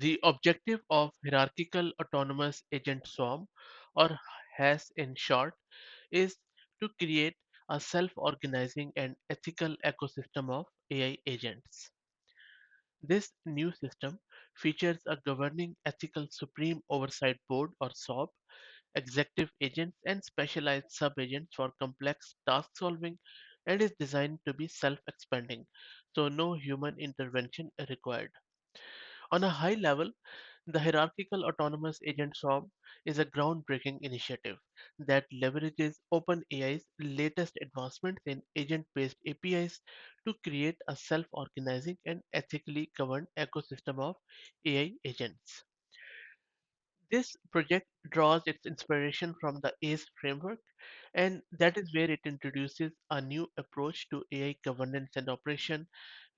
The objective of Hierarchical Autonomous Agent Swarm, or HAAS in short, is to create a self-organizing and ethical ecosystem of AI agents. This new system features a governing ethical supreme oversight board or SOB, executive agents and specialized sub-agents for complex task solving, and is designed to be self-expanding, so no human intervention required. On a high level, the Hierarchical Autonomous Agent Swarm is a groundbreaking initiative that leverages OpenAI's latest advancements in agent-based APIs to create a self-organizing and ethically governed ecosystem of AI agents. This project draws its inspiration from the ACE framework, and that is where it introduces a new approach to AI governance and operation,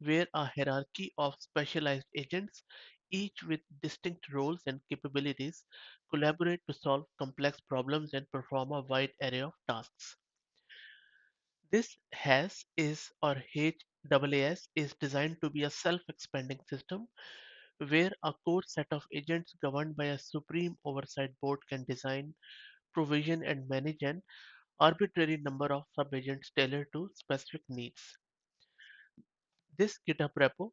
where a hierarchy of specialized agents, each with distinct roles and capabilities, collaborate to solve complex problems and perform a wide array of tasks. This HAS is or HAAS is designed to be a self-expanding system where a core set of agents governed by a supreme oversight board can design, provision, and manage an arbitrary number of sub-agents tailored to specific needs. This GitHub repo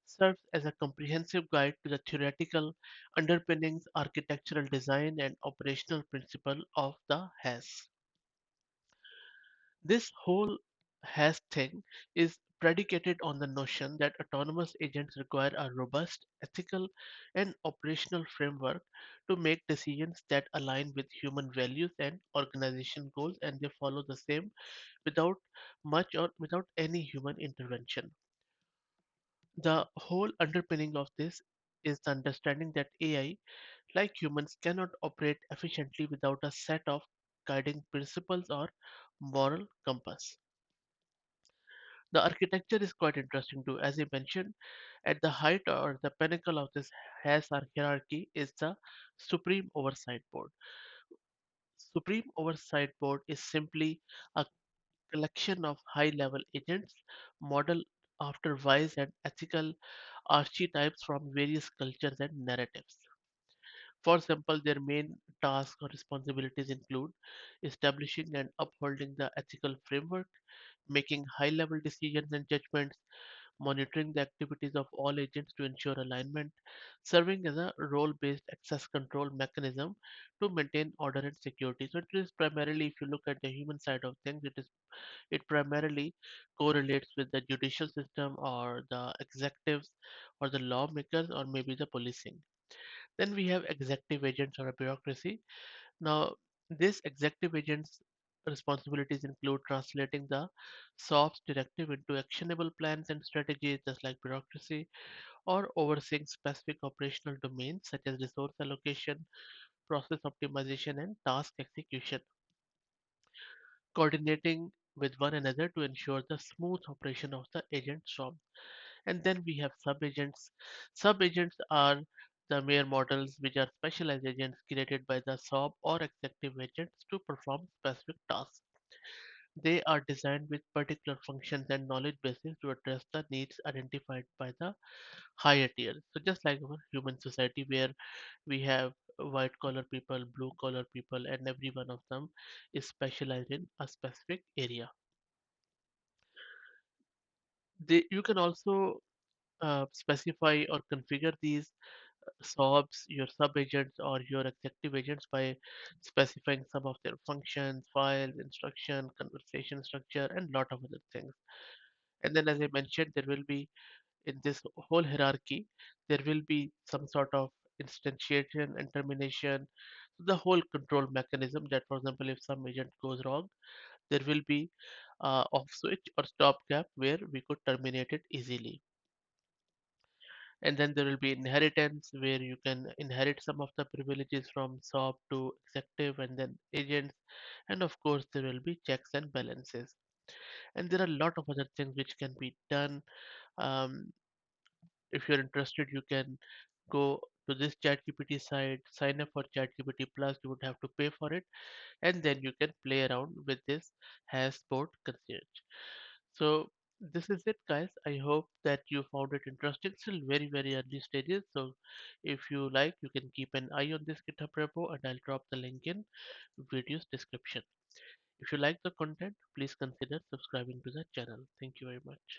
serves as a comprehensive guide to the theoretical underpinnings, architectural design, and operational principle of the HAS. This whole HAS thing is predicated on the notion that autonomous agents require a robust ethical and operational framework to make decisions that align with human values and organization goals, and they follow the same without much or without any human intervention. The whole underpinning of this is the understanding that AI, like humans, cannot operate efficiently without a set of guiding principles or moral compass. The architecture is quite interesting too. As I mentioned, at the height or the pinnacle of this HAS hierarchy is the Supreme Oversight Board. Supreme Oversight Board is simply a collection of high-level agents modeled after wise and ethical archetypes from various cultures and narratives. For example, their main tasks or responsibilities include establishing and upholding the ethical framework, making high-level decisions and judgments, monitoring the activities of all agents to ensure alignment, serving as a role-based access control mechanism to maintain order and security. So it is primarily, if you look at the human side of things, it primarily correlates with the judicial system or the executives or the lawmakers or maybe the policing. Then we have executive agents or a bureaucracy. Now, this executive agent's responsibilities include translating the SOP's directive into actionable plans and strategies, just like bureaucracy, or overseeing specific operational domains such as resource allocation, process optimization, and task execution, coordinating with one another to ensure the smooth operation of the agent SOP. And then we have sub-agents. Sub-agents are the mere models which are specialized agents created by the SOB or executive agents to perform specific tasks. They are designed with particular functions and knowledge bases to address the needs identified by the higher tier. So just like our human society where we have white collar people, blue collar people, and every one of them is specialized in a specific area. You can also specify or configure these SOBs, your sub-agents or your executive agents by specifying some of their functions, files, instruction, conversation structure, and lot of other things. And then, as I mentioned, there will be in this whole hierarchy, there will be some sort of instantiation and termination. The whole control mechanism that, for example, if some agent goes wrong, there will be off switch or stopgap where we could terminate it easily. And then there will be inheritance where you can inherit some of the privileges from SOP to executive and then agents. And of course, there will be checks and balances. And there are a lot of other things which can be done. Um, if you're interested, you can go to this ChatGPT site, sign up for ChatGPT Plus. You would have to pay for it, and then you can play around with this Hasbot concierge. So This is it, guys. I hope that you found it interesting. Still very, very early stages. So if you like, you can keep an eye on this GitHub repo and I'll drop the link in video's description. If you like the content, please consider subscribing to the channel. Thank you very much.